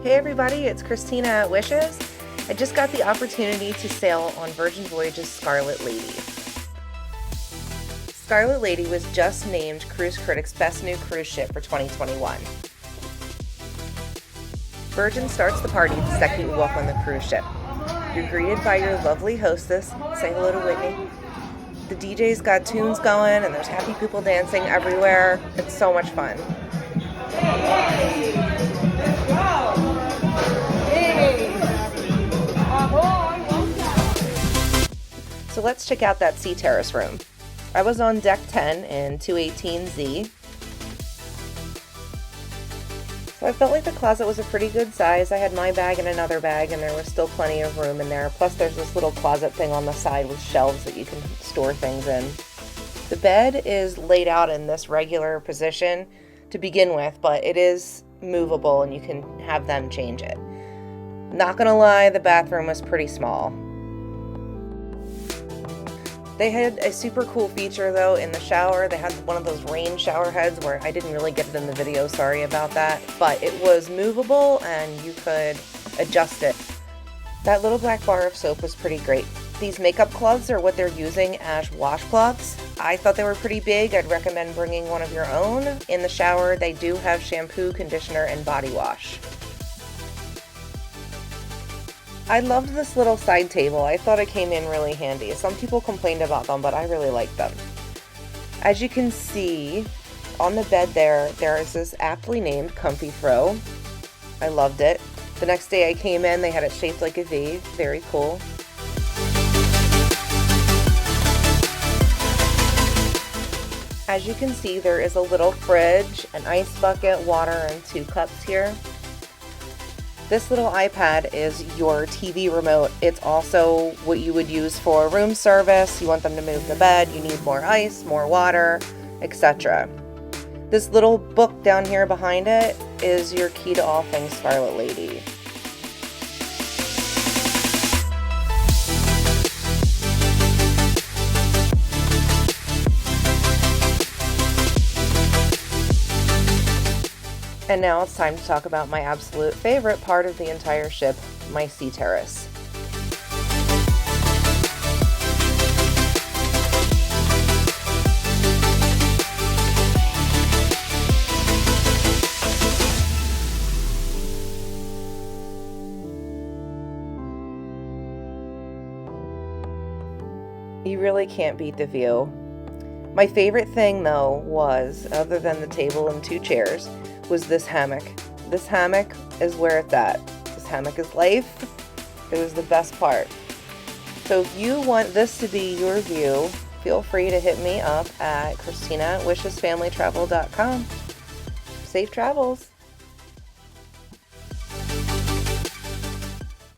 Hey everybody, it's Christina at Wishes. I just got the opportunity to sail on Virgin Voyages Scarlet Lady. Scarlet Lady was just named Cruise Critic's Best New Cruise Ship for 2021. Virgin starts the party the second you walk on the cruise ship. You're greeted by your lovely hostess. Say hello to Whitney. The DJ's got tunes going and there's happy people dancing everywhere. It's so much fun. So let's check out that sea terrace room. I was on deck 10 in 218Z. So I felt like the closet was a pretty good size. I had my bag and another bag and there was still plenty of room in there. Plus there's this little closet thing on the side with shelves that you can store things in. The bed is laid out in this regular position to begin with, but it is movable and you can have them change it. Not gonna lie, the bathroom was pretty small. They had a super cool feature though in the shower. They had one of those rain shower heads where I didn't really get it in the video, sorry about that. But it was movable and you could adjust it. That little black bar of soap was pretty great. These makeup cloths are what they're using as washcloths. I thought they were pretty big. I'd recommend bringing one of your own. In the shower, they do have shampoo, conditioner, and body wash. I loved this little side table. I thought it came in really handy. Some people complained about them, but I really liked them. As you can see, on the bed there is this aptly named Comfy Throw. I loved it. The next day I came in, they had it shaped like a V. Very cool. As you can see, there is a little fridge, an ice bucket, water, and 2 cups here. This little iPad is your TV remote. It's also what you would use for room service. You want them to move the bed, you need more ice, more water, etc. This little book down here behind it is your key to all things Scarlet Lady. And now it's time to talk about my absolute favorite part of the entire ship, my sea terrace. You really can't beat the view. My favorite thing though was, other than the table and 2 chairs, was this hammock. This hammock is where it's at. This hammock is life. It was the best part. So if you want this to be your view, feel free to hit me up at Christina@wishesfamilytravel.com. Safe travels.